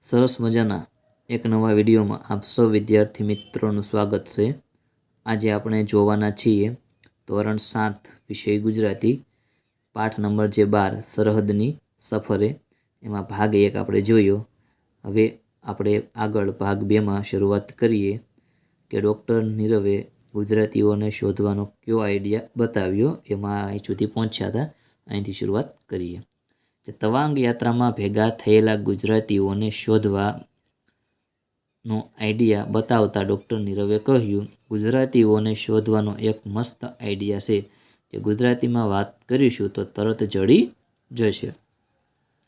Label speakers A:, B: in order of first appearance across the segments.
A: સરસ મજાના એક નવા વિડીયોમાં આપ સૌ વિદ્યાર્થી મિત્રોનું સ્વાગત છે। આજે આપણે જોવાના છીએ ધોરણ 7 વિષય ગુજરાતી પાઠ નંબર 12 સરહદની સફરે। એમાં ભાગ 1 આપણે જોયો। હવે આપણે આગળ ભાગ 2માં શરૂઆત કરીએ કે ડૉક્ટર નીરવે ગુજરાતીઓને શોધવાનો કયો આઈડિયા બતાવ્યો। એમાં અહીં સુધી પહોંચ્યા હતા, અહીંથી શરૂઆત કરીએ કે તવાંગ યાત્રામાં ભેગા થયેલા ગુજરાતીઓને શોધવાનો આઈડિયા બતાવતા ડૉક્ટર નીરવે કહ્યું, ગુજરાતીઓને શોધવાનો એક મસ્ત આઈડિયા છે કે ગુજરાતીમાં વાત કરીશું તો તરત જડી જશે।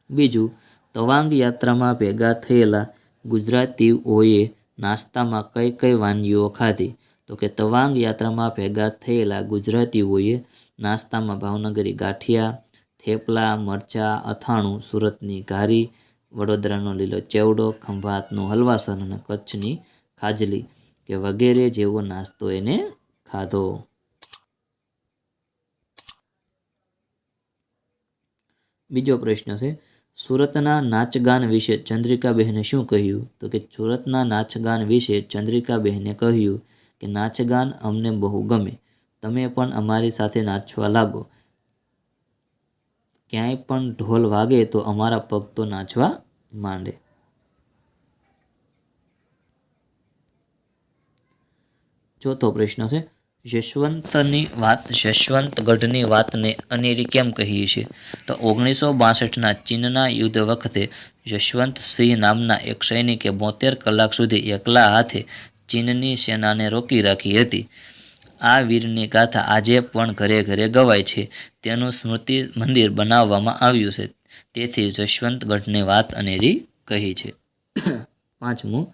A: બીજું, તવાંગ યાત્રામાં ભેગા થયેલા ગુજરાતીઓએ નાસ્તામાં કઈ કઈ વાનગીઓ ખાધી? તો કે તવાંગ યાત્રામાં ભેગા થયેલા ગુજરાતીઓએ નાસ્તામાં ભાવનગરી ગાંઠિયા, થેપલા, મરચાં, અથાણું, સુરતની ઘારી, વડોદરાનો લીલો ચેવડો, ખંભાતનું હલવાસન અને કચ્છની ખાજલી કે વગેરે જેવો નાસ્તો એને ખાધો। બીજો પ્રશ્ન છે, સુરતના નાચગાન વિશે ચંદ્રિકાબહેને શું કહ્યું? તો કે સુરતના નાચગાન વિશે ચંદ્રિકાબહેને કહ્યું કે નાચગાન અમને બહુ ગમે, તમે પણ અમારી સાથે નાચવા લાગો, ક્યાંય પણ ઢોલ વાગે તો અમારા પગ તો નાચવા માંડે। ચોથો પ્રશ્ન છે, જશવંતગઢની વાતને અનેરી કેમ કહી છે? તો 1962ના ચીનના યુદ્ધ વખતે જશવંતસિંહ નામના એક સૈનિકે 72 કલાક સુધી એકલા હાથે ચીનની સેનાને રોકી રાખી હતી। આ વીરની ગાથા આજે પણ ઘરે ઘરે ગવાય છે, તેનું સ્મૃતિ મંદિર બનાવવામાં આવ્યું છે, તેથી જશવંતગઢની વાત અનેરી કહી છે। પાંચમું,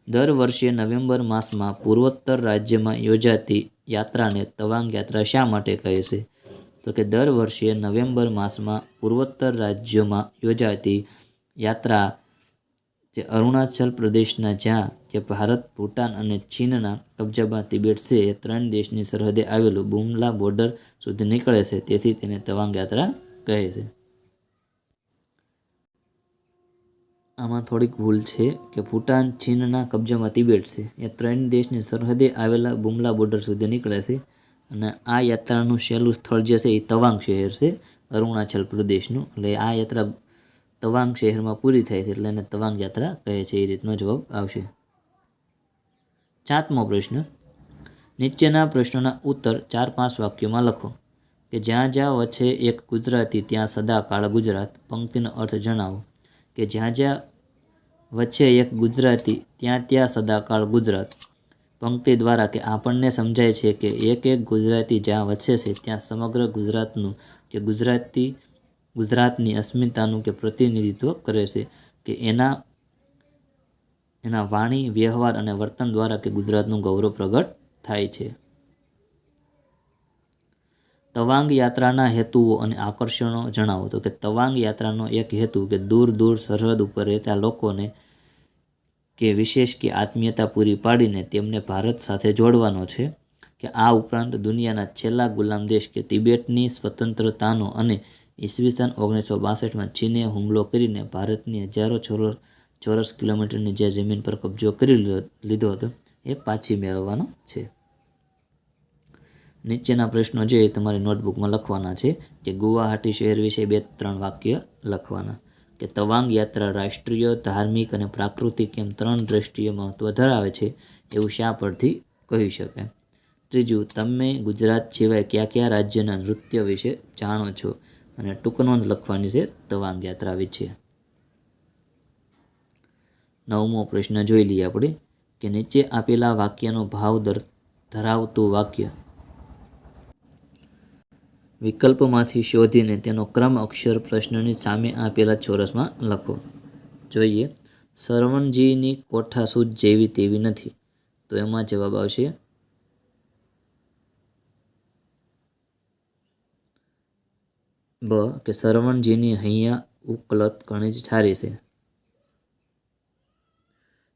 A: દર વર્ષે નવેમ્બર માસમાં પૂર્વોત્તર રાજ્યમાં યોજાતી યાત્રાને તવાંગ યાત્રા શા માટે કહે છે? તો કે દર વર્ષે નવેમ્બર માસમાં પૂર્વોત્તર રાજ્યોમાં યોજાતી યાત્રા જે અરુણાચલ પ્રદેશના જ્યાં કે ભારત, ભૂટાન અને ચીનના કબજામાં તિબેટ છે એ 3 દેશની સરહદે આવેલું બુમલા બોર્ડર સુધી નીકળે છે, તેથી તેને તવાંગ યાત્રા કહે છે। આમાં થોડીક ભૂલ છે કે ભૂટાન ચીનના કબજામાં તિબેટ છે એ 3 દેશની સરહદે આવેલા બુમલા બોર્ડર સુધી નીકળે છે, અને આ યાત્રાનું છેલ્લું સ્થળ જે છે એ તવાંગ શહેર છે અરુણાચલ પ્રદેશનું, એટલે આ યાત્રા તવાંગ શહેરમાં પૂરી થાય છે, એટલે એને તવાંગ યાત્રા કહે છે। એ રીતનો જવાબ આવશે। 7મો પ્રશ્ન, નીચેના પ્રશ્નોના ઉત્તર 4-5 વાક્યોમાં લખો કે જ્યાં જ્યાં વચ્ચે એક ગુજરાતી ત્યાં સદાકાળ ગુજરાત। પંક્તિનો અર્થ જણાવો કે જ્યાં જ્યાં વચ્ચે એક ગુજરાતી ત્યાં ત્યાં સદાકાળ ગુજરાત। પંક્તિ દ્વારા કે આપણને સમજાય છે કે એક ગુજરાતી જ્યાં વચ્ચે છે ત્યાં સમગ્ર ગુજરાતનું કે ગુજરાતની અસ્મિતાનું કે પ્રતિનિધિત્વ કરે છે કે એના વાણી, વ્યવહાર અને વર્તન દ્વારા કે ગુજરાતનું ગૌરવ પ્રગટ થાય છે। તવાંગ યાત્રાના હેતુઓ અને આકર્ષણો જણાવો તો કે તવાંગ યાત્રાનો એક હેતુ કે દૂર દૂર સરહદ ઉપર રહેતા લોકોને કે વિશેષ કે આત્મીયતા પૂરી પાડીને તેમને ભારત સાથે જોડવાનો છે કે આ ઉપરાંત દુનિયાના છેલ્લા ગુલામ દેશ કે તિબેટની સ્વતંત્રતાનો અને ઈસવીસન 1962માં ચીને હુમલો કરીને ભારતની હજારો ચોરસ કિલોમીટરની જે જમીન પર કબજો કરી લીધો હતો એ પાછી મેળવવાનો છે। નીચેના પ્રશ્નો જે તમારી નોટબુકમાં લખવાના છે કે ગુવાહાટી શહેર વિશે 2-3 વાક્ય લખવાના કે તવાંગ યાત્રા રાષ્ટ્રીય, ધાર્મિક અને પ્રાકૃતિક એમ 3 દ્રષ્ટિએ મહત્વ ધરાવે છે એવું શા પરથી કહી શકાય? ત્રીજું, તમે ગુજરાત સિવાય કયા કયા રાજ્યના નૃત્ય વિશે જાણો છો? અને ટૂંક નોંધ લખવાની છે તવાંગ યાત્રા વિશે। 9મો પ્રશ્ન જોઈ લઈએ આપણે કે નીચે આપેલા વાક્યનો ભાવ ધરાવતું વાક્ય વિકલ્પમાંથી શોધીને તેનો ક્રમ અક્ષર પ્રશ્નની સામે આપેલા ચોરસમાં લખો। જોઈએ, સરવણજીની કોઠાસૂઝ જેવી તેવી નથી, તો એમાં જવાબ આવશે બ કે સરવણજીની હૈયા ઉકલત ઘણી જ સારી છે।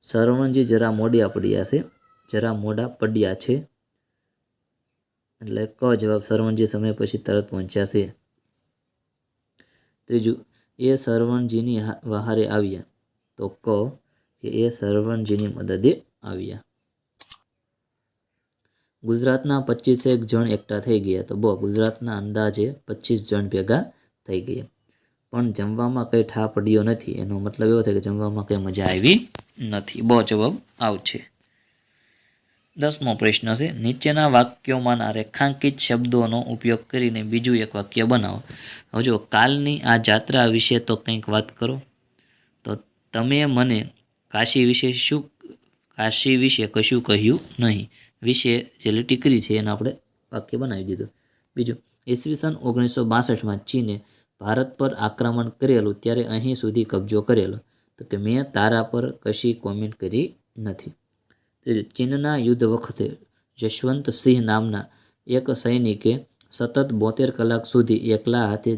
A: સરવણજી જરા મોડા પડ્યા છે, એટલે ક જવાબ સરવણજી સમય પછી તરત પહોંચ્યા છે। ત્રીજું, એ સરવણજીની વહારે આવ્યા, તો ક કે એ સરવણજીની મદદે આવ્યા. ગુજરાતના 25 જણ એકઠા થઈ ગયા. તો બ ગુજરાતના અંદાજે 25 જણ ભેગા થઈ ગયા. પણ જમવામાં કંઈ ઠા પડ્યો નથી. એનો મતલબ એવો થાય કે જમવામાં કંઈ મજા આવી નથી. બ જવાબ આવશે. 10મો પ્રશ્ન છે, નીચેના વાક્યોમાંના રેખાંકિત શબ્દોનો ઉપયોગ કરીને બીજું એક વાક્ય બનાવો. હવે જો કાલની આ જાત્રા વિશે તો કંઈક વાત કરો. તો તમે મને કાશી વિશે કશું કહ્યું નહીં. વિશે જે લીટી કરી છે એને આપણે વાક્ય બનાવી દીધું. બીજું, ઈસવીસન 1962માં ચીને ભારત પર આક્રમણ કરેલું ત્યારે અહીં સુધી કબજો કરેલો. તો કે મેં તારા પર કશી કોમેન્ટ કરી નથી. ત્રીજું, ચીનના યુદ્ધ વખતે જશવંતસિંહ નામના એક સૈનિકે સતત 72 કલાક સુધી એકલા હાથે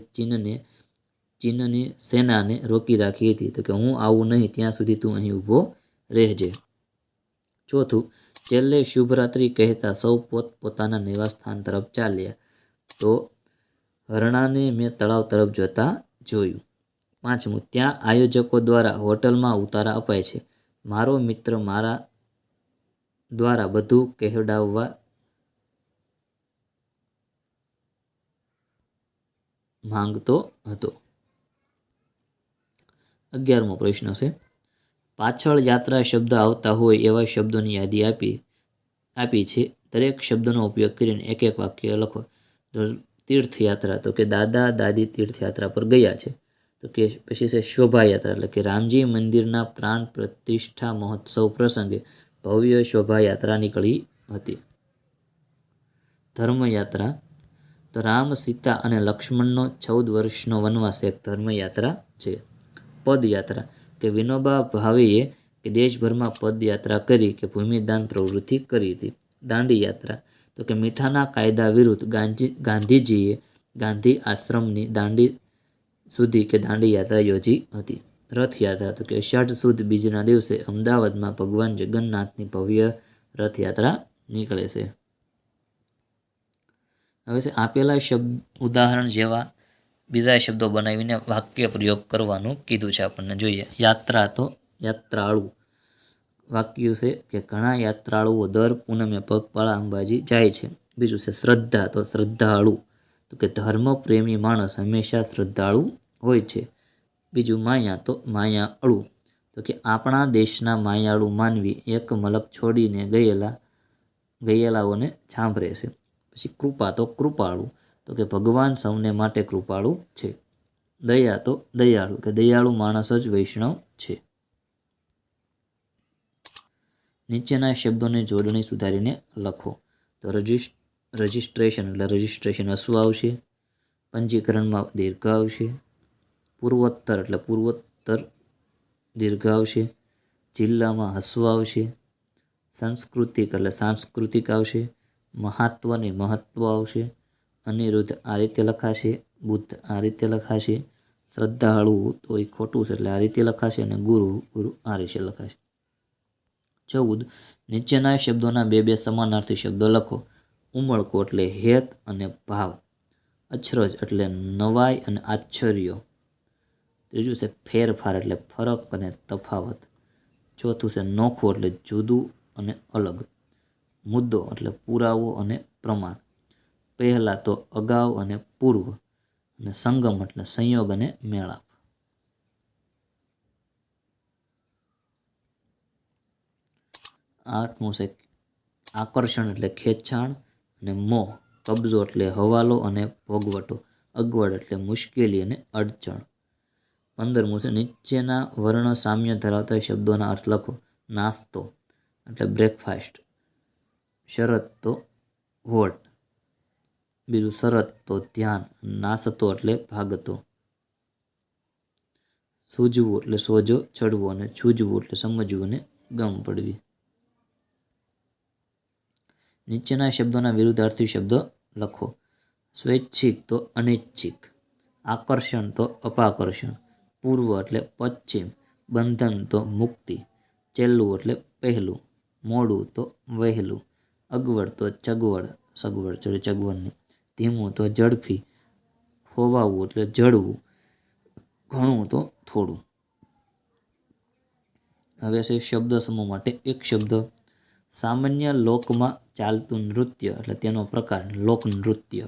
A: ચીનની સેનાને રોકી રાખી હતી. તો કે હું આવું નહીં ત્યાં સુધી તું અહીં ઊભો રહેજે. ચોથું, છેલ્લે શુભરાત્રિ કહેતા સૌ પોતાના નિવાસસ્થાન તરફ ચાલ્યા. તો હરણાને મેં તળાવ તરફ જતા જોયું. પાંચમું, ત્યાં આયોજકો દ્વારા હોટલમાં ઉતારા અપાય છે. મારો મિત્ર મારા દ્વારા બધું કહેવડાવવા માંગતો હતો. 11મો પ્રશ્ન છે, પાછળ યાત્રા શબ્દ આવતા હોય એવા શબ્દોની યાદી આપી છે. દરેક શબ્દનો ઉપયોગ કરીને એક એક વાક્ય લખો. તો તીર્થયાત્રા, તો કે દાદા દાદી તીર્થયાત્રા પર ગયા છે. તો કે પછી છે શોભાયાત્રા, એટલે કે રામજી મંદિરના પ્રાણ પ્રતિષ્ઠા મહોત્સવ પ્રસંગે ભવ્ય શોભાયાત્રા નીકળી હતી. ધર્મયાત્રા, તો રામ, સીતા અને લક્ષ્મણનો 14 વર્ષનો વનવાસ એક ધર્મયાત્રા છે. પદયાત્રા, કે વિનોબા ભાવેએ કે દેશભરમાં પદયાત્રા કરી કે ભૂમિદાન પ્રવૃત્તિ કરી હતી. દાંડી યાત્રા, તો કે મીઠાના કાયદા વિરુદ્ધ ગાંધીજીએ ગાંધી આશ્રમની દાંડી સુધી કે દાંડી યાત્રા યોજી હતી. રથયાત્રા, તો કે અષાઢ સુદ બીજના દિવસે અમદાવાદમાં ભગવાન જગન્નાથની ભવ્ય રથયાત્રા નીકળે છે. હવે છે આપેલા ઉદાહરણ જેવા બીજા શબ્દો બનાવીને વાક્ય પ્રયોગ કરવાનું કીધું છે આપણને. જોઈએ, યાત્રા, તો યાત્રાળુ. વાક્ય છે કે ઘણા યાત્રાળુઓ દર પૂનમે પગપાળા અંબાજી જાય છે. બીજું છે શ્રદ્ધા, તો શ્રદ્ધાળુ. તો કે ધર્મપ્રેમી માણસ હંમેશા શ્રદ્ધાળુ હોય છે. બીજું માયા, તો માયાળુ. તો કે આપણા દેશના માયાળુ માનવી એક મલક છોડીને ગયેલાઓને સાંભળે છે. પછી કૃપા, તો કૃપાળુ. તો કે ભગવાન સૌને માટે કૃપાળુ છે. દયા, તો દયાળુ, કે દયાળુ માણસ જ વૈષ્ણવ છે. નીચેના શબ્દોની જોડણી સુધારીને લખો. તો રજિસ્ટ્રેશન, એટલે રજિસ્ટ્રેશન હસવું આવશે. પંજીકરણમાં દીર્ઘ આવશે. પૂર્વોત્તર, એટલે પૂર્વોત્તર દીર્ઘ આવશે. જિલ્લામાં હસવું આવશે. સાંસ્કૃતિક, એટલે સાંસ્કૃતિક આવશે. મહાત્વની મહત્વ આવશે. અનિરુદ્ધ આ રીતે લખાશે. બુદ્ધ આ રીતે લખાશે. શ્રદ્ધાળુ તો એ ખોટું છે એટલે આ રીતે લખાશે. અને ગુરુ આ રીતે લખાશે. 14, નીચેના શબ્દોના બે સમાનાર્થી શબ્દો લખો. ઉમળકો એટલે હેત અને ભાવ. અચરજ એટલે નવાઈ અને આશ્ચર્ય. ત્રીજું છે ફેરફાર, એટલે ફરક અને તફાવત. ચોથું છે નોખું, એટલે જુદું અને અલગ. મુદ્દો એટલે પુરાવો અને પ્રમાણ. પહેલા, તો અગાઉ અને પૂર્વ. અને સંગમ એટલે સંયોગ અને મેળાપ. આઠમું છે આકર્ષણ, એટલે ખેંચાણ અને મોહ. કબજો એટલે હવાલો અને ભોગવટો. અગવડ એટલે મુશ્કેલી અને અડચણ. 15મું છે નીચેના વર્ણ સામ્ય ધરાવતા શબ્દોના અર્થ લખો. નાસ્તો એટલે બ્રેકફાસ્ટ. શરત, તો વોટ. બીજું શરત, તો ધ્યાન. નાસતો એટલે ભાગતો. સૂઝવું એટલે સોજો ચડવો. અને છૂજવું એટલે સમજવું અને ગમ પડવી. નીચેના શબ્દોના વિરુદ્ધાર્થી શબ્દો લખો. સ્વૈચ્છિક, તો અનૈચ્છિક. આકર્ષણ, તો અપાકર્ષણ. પૂર્વ એટલે પશ્ચિમ. બંધન, તો મુક્તિ. છેલ્લું એટલે પહેલું. મોડું, તો વહેલું. અગવડ, તો સગવડ ચગવડની. ધીમું, તો ઝડપી. ખોવાવું એટલે જડવું. ઘણું, તો થોડું. હવે છે શબ્દ સમૂહ માટે એક શબ્દ સામાન્ય લોકમાં ચાલતું નૃત્ય એટલે તેનો પ્રકાર લોક નૃત્ય.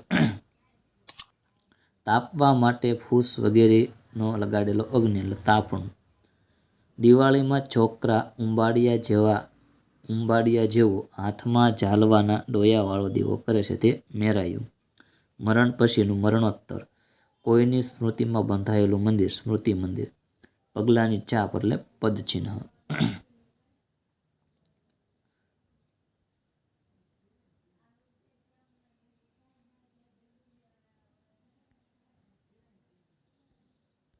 A: તાપવા માટે ફૂસ વગેરેનો લગાડેલો અગ્નિ એટલે તાપણું. દિવાળીમાં છોકરા ઉંબાડિયા જેવો હાથમાં ઝાલવાના ડોયાવાળો દીવો કરે છે તે મેરાયું. મરણ પછીનું મરણોત્તર. કોઈની સ્મૃતિમાં બંધાયેલું મંદિર સ્મૃતિ મંદિર. પગલાની ચાપ એટલે પદચિહ્ન.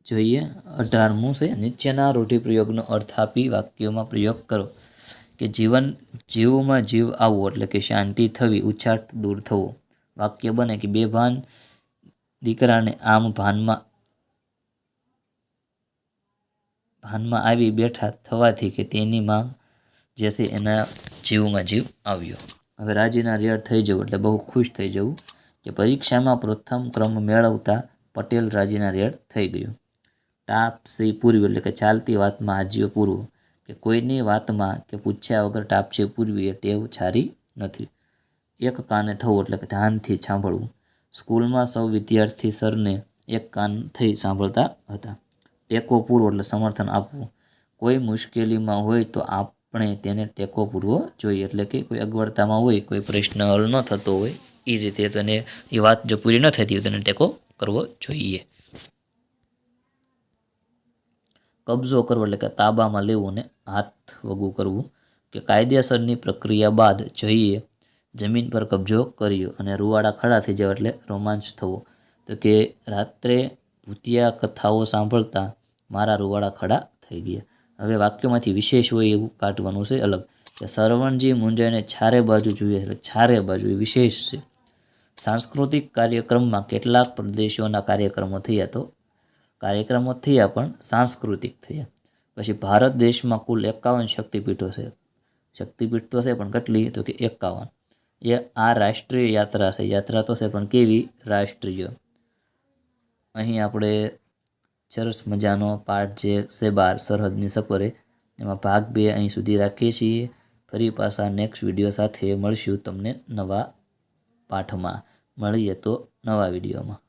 A: જોઈએ 18મું છે નીચેના રૂઢિપ્રયોગનો અર્થ આપી વાક્યોમાં પ્રયોગ કરો. કે જીવમાં જીવ આવવો એટલે કે શાંતિ થવી, ઉછાટ દૂર થવો. વાક્ય બને કે બેભાન દીકરાને આમ ભાનમાં આવી બેઠા થવાથી કે તેની માં જે છે એના જીવમાં જીવ આવ્યો. હવે રાજીના રેડ થઈ જવું એટલે બહુ ખુશ થઈ જવું. કે પરીક્ષામાં પ્રથમ ક્રમ મેળવતા પટેલ રાજીના રેડ થઈ ગયું. ટાપસી પૂરવી એટલે કે ચાલતી વાતમાં હાજીઓ પૂરવો. કે કોઈની વાતમાં કે પૂછ્યા વગર ટાપસી પૂરવી એ ટેવ સારી નથી. એક કાને થવું એટલે કે ધ્યાનથી સાંભળવું. સ્કૂલમાં સૌ વિદ્યાર્થી સરને એક કાન થઈ સાંભળતા હતા. ટેકો પૂરવો એટલે સમર્થન આપવું. કોઈ મુશ્કેલીમાં હોય તો આપણે તેને ટેકો પૂરવો જોઈએ. એટલે કે કોઈ અગવડતામાં હોય, કોઈ પ્રશ્ન હલ ન થતો હોય એ રીતે તેને એ વાત જો પૂરી ન થતી હોય તેને ટેકો કરવો જોઈએ. કબજો કરવો એટલે કે તાબામાં લેવું ને હાથ વગું કરવું. કે કાયદેસરની પ્રક્રિયા બાદ જમીન પર કબજો કર્યો અને રૂવાડા ખડા થઈ જવા એટલે રોમાંચ થવો. તો કે રાત્રે ભૂતિયા કથાઓ સાંભળતા મારા રૂવાડા ખડા થઈ ગયા. હવે વાક્યોમાંથી વિશેષ હોય એવું કાઢવાનું છે અલગ. કે સરવણજી મૂંઝાઈને ચારે બાજુ જોઈએ એટલે ચારે બાજુ એ વિશેષ છે. સાંસ્કૃતિક કાર્યક્રમમાં કેટલાક પ્રદેશોના કાર્યક્રમો થયા પણ સાંસ્કૃતિક થયા. પછી ભારત દેશમાં કુલ 51 શક્તિપીઠો છે. શક્તિપીઠ તો છે પણ કેટલી તો કે 51. એ આ રાષ્ટ્રીય યાત્રા છે. યાત્રા તો છે પણ કેવી રાષ્ટ્રીય. અહીં આપણે સરસ મજાનો પાઠ જે છે 12 સરહદની સફરે એમાં ભાગ 2 અહીં સુધી રાખીએ છીએ. ફરી પાછા નેક્સ્ટ વિડીયો સાથે મળશું તમને નવા પાઠમાં. મળીએ તો નવા વિડીયોમાં.